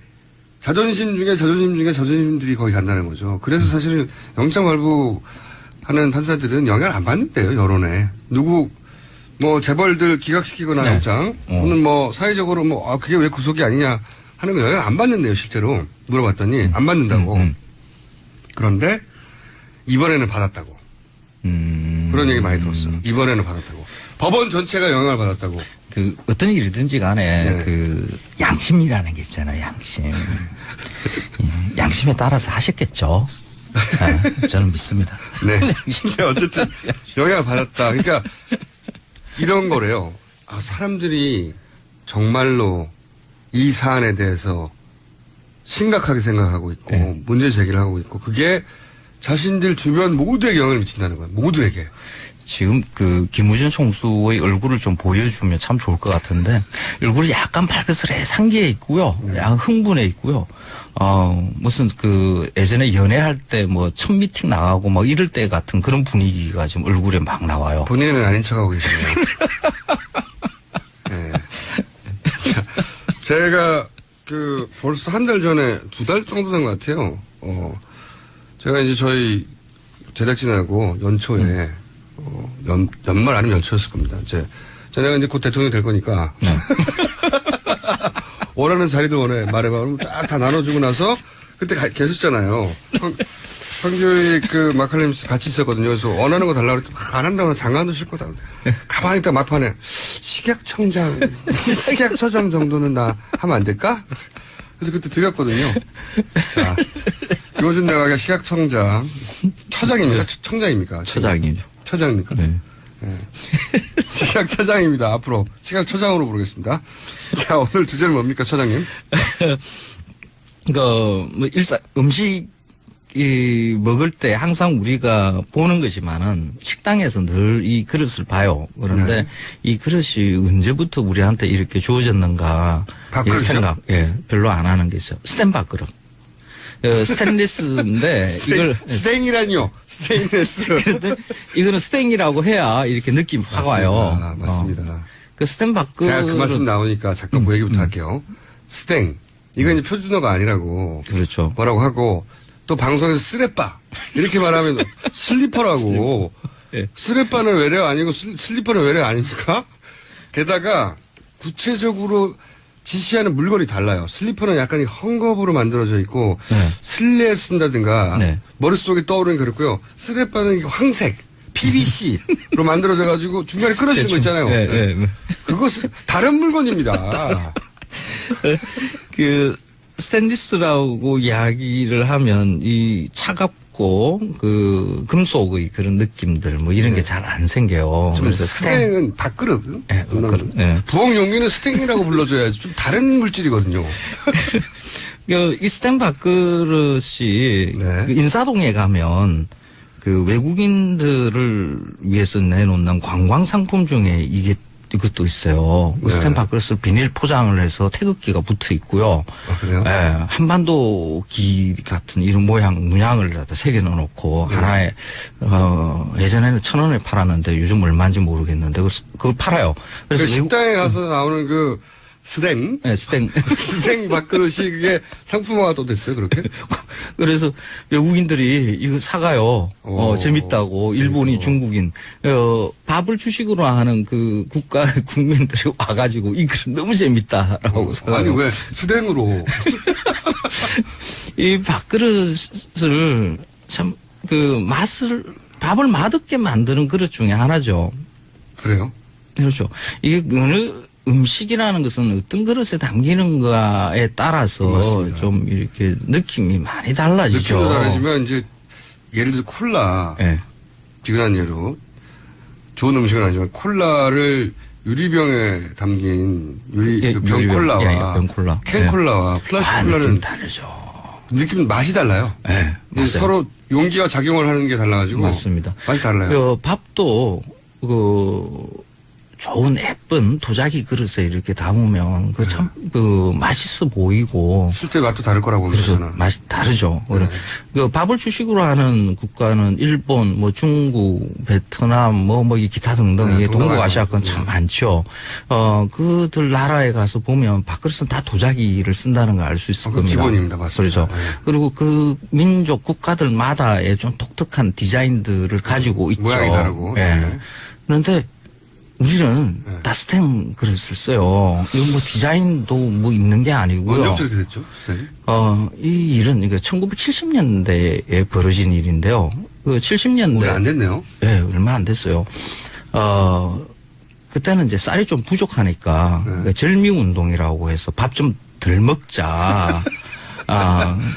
자존심 중에 자존심들이 거기 간다는 거죠. 그래서 사실은 영장 발부하는 판사들은 영향을 안 받는데요, 여론에. 뭐 재벌들 기각시키거나 네. 영장 또는 뭐 사회적으로 그게 왜 구속이 아니냐 하는 거 영향 안 받는데요, 실제로. 물어봤더니 안 받는다고. 그런데 이번에는 받았다고. 그런 얘기 많이 들었어. 이번에는 받았다고. 법원 전체가 영향을 받았다고. 그 어떤 일이든지 간에 네. 그 양심이라는 게 있잖아요. 양심. 양심에 따라서 하셨겠죠. 저는 믿습니다. 네. 근데 어쨌든 영향을 받았다. 그러니까 이런 거래요. 사람들이 정말로 이 사안에 대해서 심각하게 생각하고 있고 문제 제기를 하고 있고 그게 자신들 주변 모두에게 영향을 미친다는 거예요. 모두에게. 지금 그 김우진 총수의 얼굴을 좀 보여주면 참 좋을 것 같은데 얼굴이 약간 발그스레한 게 있고요. 약간 흥분해 있고요. 무슨 그 예전에 연애할 때 뭐 첫 미팅 나가고 막 이럴 때 같은 그런 분위기가 지금 얼굴에 막 나와요. 본인은 아닌 척하고 계시네요. 네. 제가 벌써 한 달 전에 2달 정도 된 것 같아요. 제가 이제 저희 제작진하고 연초에 연말 아니면 연초였을 겁니다. 제가 이제 곧 대통령이 될 거니까. 네. 원하는 자리들 말해봐. 그럼 쫙 다 나눠주고 나서 그때 계셨잖아요. 황교익 마칼레미스 같이 있었거든요. 그래서 원하는 거 달라고 그랬더니 안 한다고 장관도 싫고 다. 가만히 있다 막판에 식약처장 정도는 나 하면 안 될까? 그래서 그때 드렸거든요. 자, 김어준 내각의 식약청장, 처장입니까? 청장입니까? 처장이죠. 처장입니까? 네. 네. 식약처장입니다. 앞으로 식약처장으로 부르겠습니다. 자, 오늘 주제는 뭡니까, 처장님? 음식 먹을 때 항상 우리가 보는 거지만은 식당에서 늘 이 그릇을 봐요. 그런데 이 그릇이 언제부터 우리한테 이렇게 주어졌는가 이 생각 별로 안 하는 게 있어요. 스탠바 그릇. 스테인리스인데 이걸 스탱이라니요. 스테인레스. 그런데 이거는 스탱이라고 해야 이렇게 느낌이 확 와요. 맞습니다. 그 스탠 밖으로 제가 그 말씀 나오니까 잠깐 그 얘기부터 할게요. 스탱. 이건 이제 표준어가 아니라고. 그렇죠. 뭐라고 하고 또 방송에서 쓰레빠 이렇게 말하면 슬리퍼라고. 예. 쓰레빠는 외래어 아니고 슬리퍼는 외래어 아닙니까? 게다가 구체적으로 지시하는 물건이 달라요. 슬리퍼는 약간 헝겊으로 만들어져 있고 실내에 쓴다든가 머릿속에 떠오르는 그렇고요. 쓰레빠는 황색 PVC로 만들어져 가지고 중간에 끊어지는 거 있잖아요. 그것은 다른 물건입니다. 그 스테인리스라고 이야기를 하면 이 차갑고 그 금속의 그런 느낌들 뭐 이런 게 잘 안 생겨요. 그래서 스탱은 밥그릇. 밥그릇. 부엌 용기는 스탱이라고 불러줘야지. 좀 다른 물질이거든요. 이 스탱 밥그릇이 그 인사동에 가면 그 외국인들을 위해서 내놓는 관광 상품 중에 이것도 있어요. 스탠 밥그릇을 비닐 포장을 해서 태극기가 붙어 있고요. 그래요? 한반도 기 같은 이런 모양, 문양을 갖다 새겨 넣어놓고 하나에, 예전에는 1,000원에 팔았는데 요즘 얼마인지 모르겠는데 그걸 팔아요. 그래서 식당에 가서 나오는 그 스탱? 스탱. 스탱 밥그릇이 그게 상품화가 또 됐어요, 그렇게? 그래서 외국인들이 이거 사가요. 재밌다고. 일본이 중국인. 밥을 주식으로 하는 그 국민들이 와가지고 이거 너무 재밌다라고 사가요. 아니, 왜 스탱으로? 이 밥그릇을 참 밥을 맛없게 만드는 그릇 중에 하나죠. 그래요? 그렇죠. 이게 어느 음식이라는 것은 어떤 그릇에 담기는가에 따라서 맞습니다. 좀 이렇게 느낌이 많이 달라지죠. 느낌도 다르지만 이제 예를 들어 콜라. 지근한 예로 좋은 음식은 아니지만 콜라를 유리병에 담긴 병콜라와 병콜라. 캔콜라와 플라스틱 콜라는 느낌 다르죠. 느낌 맛이 달라요. 서로 용기가 작용을 하는 게 달라가지고 맞습니다. 맛이 달라요. 밥도 좋은 예쁜 도자기 그릇에 이렇게 담으면 참 맛있어 보이고 실제 맛도 다를 거라고 봅니다. 그래서 맛이 다르죠. 그 밥을 주식으로 하는 국가는 일본, 뭐 중국, 베트남, 뭐 기타 등등 동북아시아권 참 많죠. 그들 나라에 가서 보면 밥그릇은 다 도자기를 쓴다는 걸 알 수 있을 겁니다. 기본입니다, 맞습니다. 그렇죠. 그리고 그 민족 국가들마다의 좀 독특한 디자인들을 가지고 있죠. 모양이 다르고. 그런데 우리는 다 스탱 그릇을 써요. 이건 뭐 디자인도 뭐 있는 게 아니고요. 언제부터 이렇게 됐죠? 스탱이? 이 일은 1970년대에 벌어진 일인데요. 그 70년대. 오래 안 됐네요. 네, 얼마 안 됐어요. 그때는 이제 쌀이 좀 부족하니까 절미운동이라고 해서 밥 좀 덜 먹자.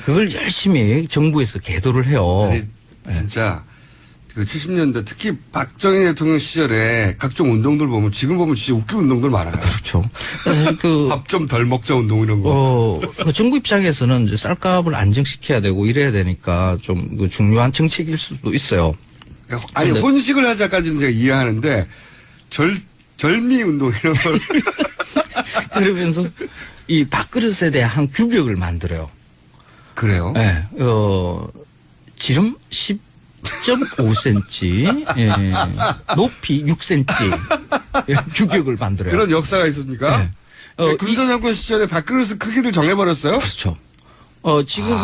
그걸 열심히 정부에서 계도를 해요. 아니, 진짜. 그 70년대 특히 박정희 대통령 시절에 각종 운동들 보면 지금 보면 진짜 웃긴 운동들 많아요. 그렇죠. 사실 밥 좀 덜 먹자 운동 이런 거. 정부 입장에서는 이제 쌀값을 안정시켜야 되고 이래야 되니까 좀 중요한 정책일 수도 있어요. 아니 혼식을 하자까지는 제가 이해하는데 절미 운동 이런 걸 그러면서 이 밥그릇에 대한 규격을 만들어요. 그래요? 네. 지름 10.5cm, 높이 6cm 규격을 만들어요. 그런 역사가 있습니까? 네. 군사정권 시절에 밥그릇 크기를 정해버렸어요? 그렇죠. 지금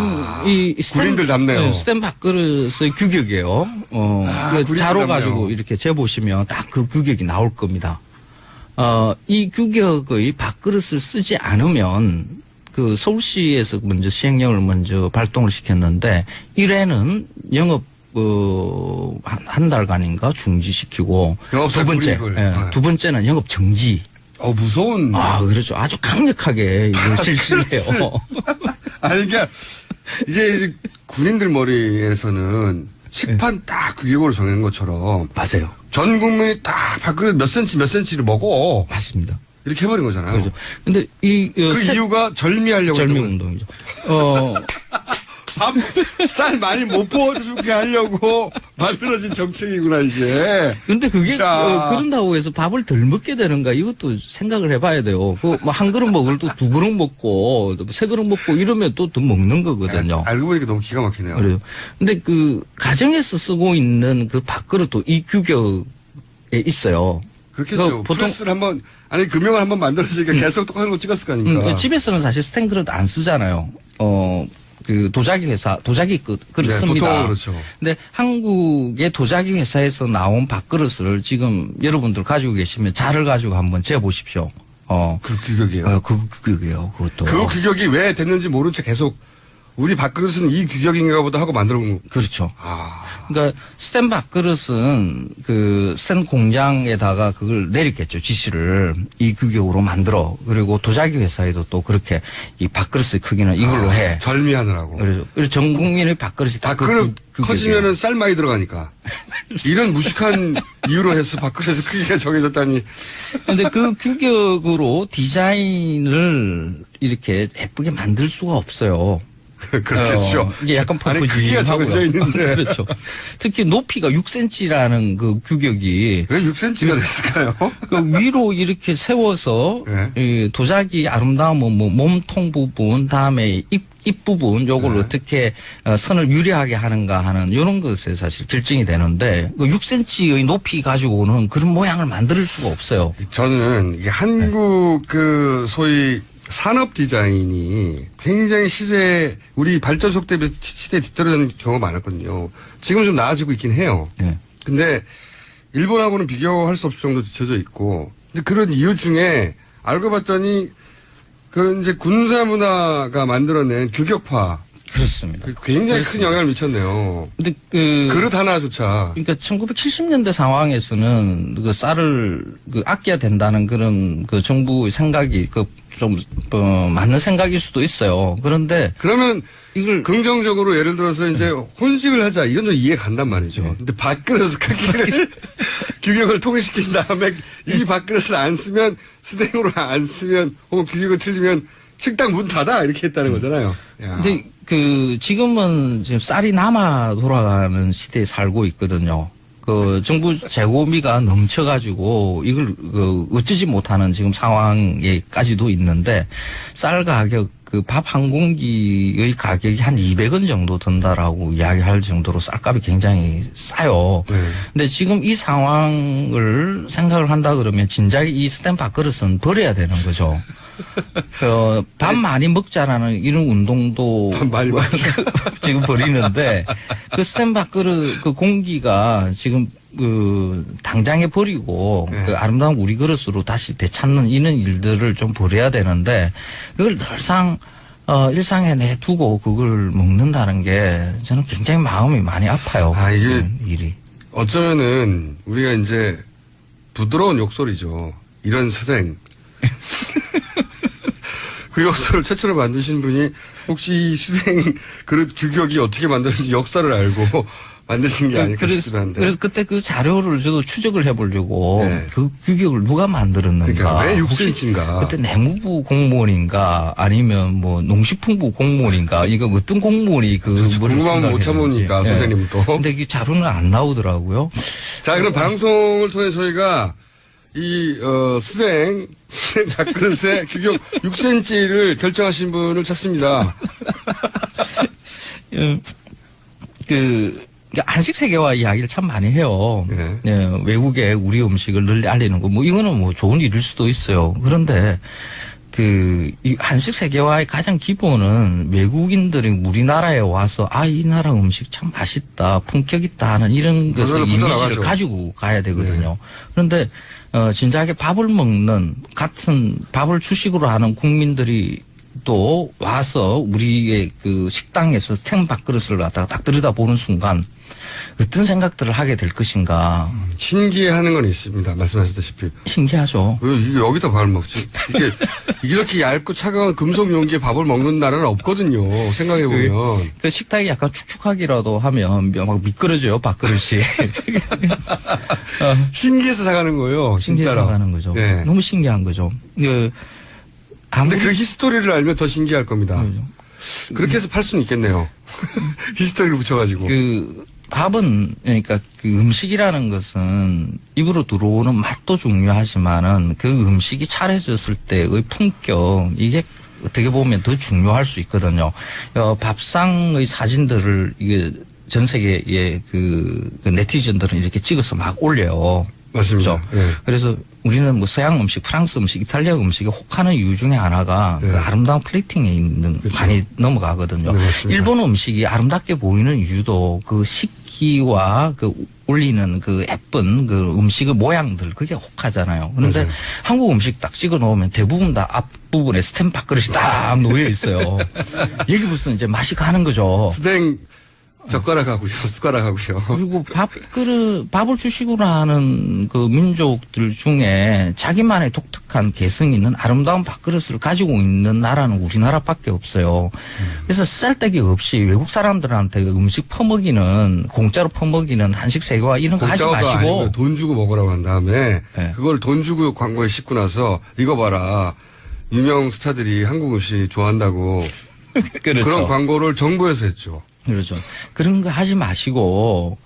이 군인들 답네요. 스탠 밥그릇의 규격이에요. 자로 가지고 이렇게 재보시면 딱 그 규격이 나올 겁니다. 이 규격의 밥그릇을 쓰지 않으면 그 서울시에서 먼저 시행령을 먼저 발동을 시켰는데 1회는 영업 한 달간인가 중지시키고 두 번째는 영업 정지. 무서운. 그렇죠. 아주 강력하게 이걸 실시해요. 아니, 이게 군인들 머리에서는 식판 딱 규격으로 정해놓은 것처럼. 맞아요. 전 국민이 딱 밥그릇 몇 센치를 먹어. 맞습니다. 이렇게 해버린 거잖아요. 그렇죠. 근데 이유가 절미하려고. 절미 운동이죠. 쌀 많이 못 퍼주게 하려고 만들어진 정책이구나, 이게. 근데 그게 자. 그런다고 해서 밥을 덜 먹게 되는가 이것도 생각을 해봐야 돼요. 한 그릇 먹을 또 2그릇 먹고 3그릇 먹고 이러면 또 더 먹는 거거든요. 알고 보니까 너무 기가 막히네요. 그래요. 근데 그 가정에서 쓰고 있는 그 밥그릇도 이 규격에 있어요. 그렇겠죠. 프레스를 한번, 아니, 금형을 한번 만들었으니까 계속 똑같은 거 찍었을 거 아닙니까? 집에서는 사실 스텐 그릇 안 쓰잖아요. 그 도자기 회사, 도자기 그릇 네, 씁니다. 보통은 그렇죠. 근데 한국의 도자기 회사에서 나온 밥그릇을 지금 여러분들 가지고 계시면 자를 가지고 한번 재보십시오. 그 규격이에요. 그 규격이에요. 그것도. 그 규격이 왜 됐는지 모른 채 계속 우리 밥그릇은 이 규격인가 보다 하고 만들어 온 거. 그렇죠. 아. 그러니까 스텐 밥그릇은 그 스텐 공장에다가 그걸 내렸겠죠. 지시를 이 규격으로 만들어. 그리고 도자기 회사에도 또 그렇게 이 밥그릇의 크기는 이걸로 해. 절미하느라고. 그래서 전 국민의 밥그릇이 다 밥그릇 그 커지면은 쌀 많이 들어가니까. 이런 무식한 이유로 해서 밥그릇의 크기가 정해졌다니. 근데 그 규격으로 디자인을 이렇게 예쁘게 만들 수가 없어요. 그렇겠죠. 이게 약간 아니, 크기가 정해져 있는데. 그렇죠. 특히 높이가 6cm라는 그 규격이. 왜 6cm가 됐을까요? 그 위로 이렇게 세워서 네. 이 도자기 아름다움은 뭐 몸통 부분, 다음에 입 부분 요걸 네. 어떻게 선을 유리하게 하는가 하는 이런 것에 사실 결정이 되는데 그 6cm의 높이 가지고는 그런 모양을 만들 수가 없어요. 저는 이게 한국 그 소위 산업 디자인이 굉장히 우리 발전 속도에 비해서 시대에 뒤떨어진 경우가 많았거든요. 지금 좀 나아지고 있긴 해요. 네. 근데 일본하고는 비교할 수 없을 정도 뒤쳐져 있고, 근데 그런 이유 중에 알고 봤더니 그 이제 군사 문화가 만들어낸 규격화. 그렇습니다. 굉장히 큰 영향을 미쳤네요. 근데 그릇 하나조차. 그러니까 1970년대 상황에서는 그 쌀을 아껴야 된다는 그런 그 정부의 생각이 좀 맞는 생각일 수도 있어요. 그런데 그러면 이걸 긍정적으로 예를 들어서 이제 혼식을 하자 이건 좀 이해 간단 말이죠. 근데 밥그릇 크기를 규격을 통일시킨 다음에 이 밥그릇을 안 쓰면 스댕으로 안 쓰면 혹은 규격을 틀리면 식당 문 닫아 이렇게 했다는 거잖아요. 야. 근데 지금은 지금 쌀이 남아 돌아가는 시대에 살고 있거든요. 그 정부 재고비가 넘쳐가지고 이걸 어쩌지 못하는 지금 상황에까지도 있는데 쌀 가격 그 밥 한 공기의 가격이 한 200원 정도 든다라고 이야기할 정도로 쌀값이 굉장히 싸요. 네. 근데 지금 이 상황을 생각을 한다 그러면 진작에 이 스탠 밥그릇은 버려야 되는 거죠. 밥 많이 먹자라는 이런 운동도 밥 많이 먹자. 지금 버리는데 그 스탠 밥그릇 그 공기가 지금 당장에 버리고 네. 그 아름다운 우리 그릇으로 다시 되찾는 이런 일들을 좀 버려야 되는데 그걸 늘상 일상에 내두고 그걸 먹는다는 게 저는 굉장히 마음이 많이 아파요. 아, 이게 일이. 어쩌면은 우리가 이제 부드러운 욕설이죠. 이런 스댕. 그 욕설을 최초로 만드신 분이 혹시 이 수생 그릇 규격이 어떻게 만드는지 역사를 알고 만드신 게 아닐까 싶기도 한데. 그래서 그때 그 자료를 저도 추적을 해보려고 네. 그 규격을 누가 만들었는가. 그러니까 왜 6cm인가. 그때 내무부 공무원인가 아니면 뭐 농식품부 공무원인가 이거 어떤 공무원이 그 궁금하면 못 참으니까 네. 선생님 또. 근데 그 자료는 안 나오더라고요. 자, 그럼 방송을 통해 저희가 이 수생 밥그릇의 규격 6cm를 결정하신 분을 찾습니다. 한식 세계화 이야기를 참 많이 해요. 네. 네, 외국에 우리 음식을 널리 알리는 거, 뭐, 이거는 뭐 좋은 일일 수도 있어요. 그런데, 이 한식 세계화의 가장 기본은 외국인들이 우리나라에 와서, 이 나라 음식 참 맛있다, 품격 있다 하는 이런 것을 이미지를 가지고 가야 되거든요. 네. 그런데, 진작에 밥을 먹는, 같은 밥을 주식으로 하는 국민들이 또 와서 우리의 그 식당에서 스텐 밥그릇을 갖다가 딱 들여다보는 순간 어떤 생각들을 하게 될 것인가. 신기해하는 건 있습니다. 말씀하셨다시피. 신기하죠. 왜 이게 여기다 밥을 먹지? 이게 이렇게 얇고 차가운 금속 용기에 밥을 먹는 나라는 없거든요. 생각해보면. 그 식탁이 약간 축축하기라도 하면 막 미끄러져요, 밥그릇이. 신기해서 사가는 거예요. 신기해서 진짜로. 사가는 거죠. 네. 너무 신기한 거죠. 근데 그 히스토리를 알면 더 신기할 겁니다. 그렇죠. 그렇게 해서 팔 수는 있겠네요. 히스토리를 붙여가지고. 밥은, 그러니까 그 음식이라는 것은 입으로 들어오는 맛도 중요하지만은 그 음식이 차려졌을 때의 품격, 이게 어떻게 보면 더 중요할 수 있거든요. 밥상의 사진들을 이게 전 세계의 그 네티즌들은 이렇게 찍어서 막 올려요. 맞습니다. 그렇죠? 네. 그래서 우리는 뭐 서양 음식, 프랑스 음식, 이탈리아 음식에 혹하는 이유 중에 하나가 그 아름다운 플레이팅에 있는 그렇죠. 많이 넘어가거든요. 네, 일본 음식이 아름답게 보이는 이유도 그 식기와 그 올리는 그 예쁜 그 음식의 모양들 그게 혹하잖아요. 그런데 맞아요. 한국 음식 딱 찍어 놓으면 대부분 다 앞부분에 스탬프 밥그릇이 딱 놓여 있어요. 여기 무슨 이제 맛이 가는 거죠. 스탱 젓가락하고요, 숟가락하고요. 그리고 밥을 주식으로 하는 그 민족들 중에 자기만의 독특한 개성 있는 아름다운 밥그릇을 가지고 있는 나라는 우리나라밖에 없어요. 그래서 쓸데기 없이 외국 사람들한테 음식 퍼먹이는, 공짜로 퍼먹이는 한식 세계화 이런 거 하지 마시고. 돈 주고 먹으라고 한 다음에 네. 그걸 돈 주고 광고에 싣고 나서 이거 봐라. 유명 스타들이 한국 음식 좋아한다고. 그렇죠. 그런 광고를 정부에서 했죠. 그렇죠. 그런 거 하지 마시고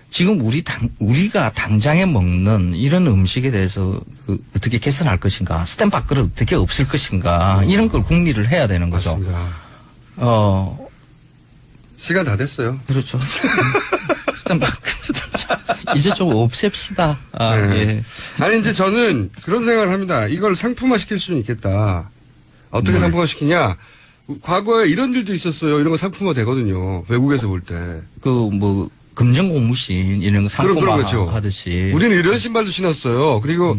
지금 우리가 당장에 먹는 이런 음식에 대해서 어떻게 개선할 것인가, 스탬프 밥그릇 어떻게 없을 것인가 이런 걸 궁리를 해야 되는 거죠. 맞습니다. 시간 다 됐어요. 그렇죠. 스탬프 밥그릇 이제 좀 없앱시다. 네. 예. 아니 이제 저는 그런 생각을 합니다. 이걸 상품화 시킬 수는 있겠다. 어떻게 상품화 시키냐? 과거에 이런 일도 있었어요. 이런 거 상품화 되거든요. 외국에서 볼 때. 금전 고무신 이런 거 상품화 그렇죠. 하듯이. 우리는 이런 신발도 신었어요. 그리고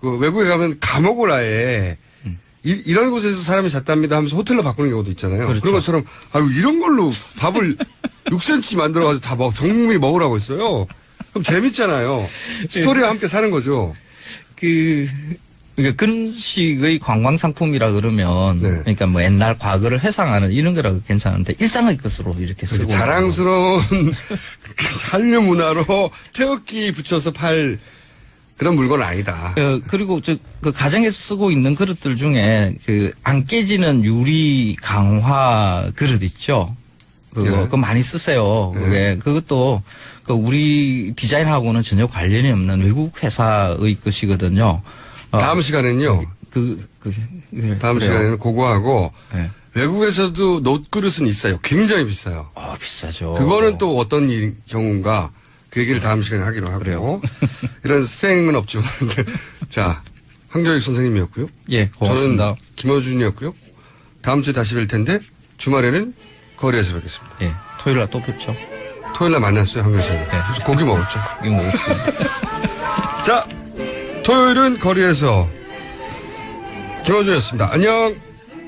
그 외국에 가면 감옥을 아예 이런 곳에서 사람이 잤답니다 하면서 호텔로 바꾸는 경우도 있잖아요. 그렇죠. 그런 것처럼 아유 이런 걸로 밥을 6cm 만들어가지고 다 전 국민이 먹으라고 했어요. 그럼 재밌잖아요. 스토리와 함께 사는 거죠. 그러니까 그런 식의 관광 상품이라 그러면 네. 그러니까 뭐 옛날 과거를 회상하는 이런 거라도 괜찮은데 일상의 것으로 이렇게 쓰고 자랑스러운 한류 문화로 태극기 붙여서 팔 그런 물건은 아니다. 그리고 그 가정에서 쓰고 있는 그릇들 중에 그 안 깨지는 유리 강화 그릇 있죠. 그거 많이 쓰세요. 그게 그것도 그 우리 디자인하고는 전혀 관련이 없는 외국 회사의 것이거든요. 다음 시간에는요. 다음 그래요. 시간에는 그거하고 네. 외국에서도 놋그릇은 있어요. 굉장히 비싸요. 비싸죠. 그거는 또 어떤 경우인가 그 얘기를 다음 시간에 하기로 하고요. 이런 생은 없죠. 자, 한교익 선생님이었고요. 예, 고맙습니다. 저는 김어준이었고요. 다음 주에 다시 뵐 텐데 주말에는 거리에서 뵙겠습니다. 예, 토요일 날 또 뵙죠. 토요일 날 만났어요, 한 교수님. 예. 고기 먹었죠. 고기 먹었습니다. 자, 토요일은 거리에서 김어준이었습니다. 안녕.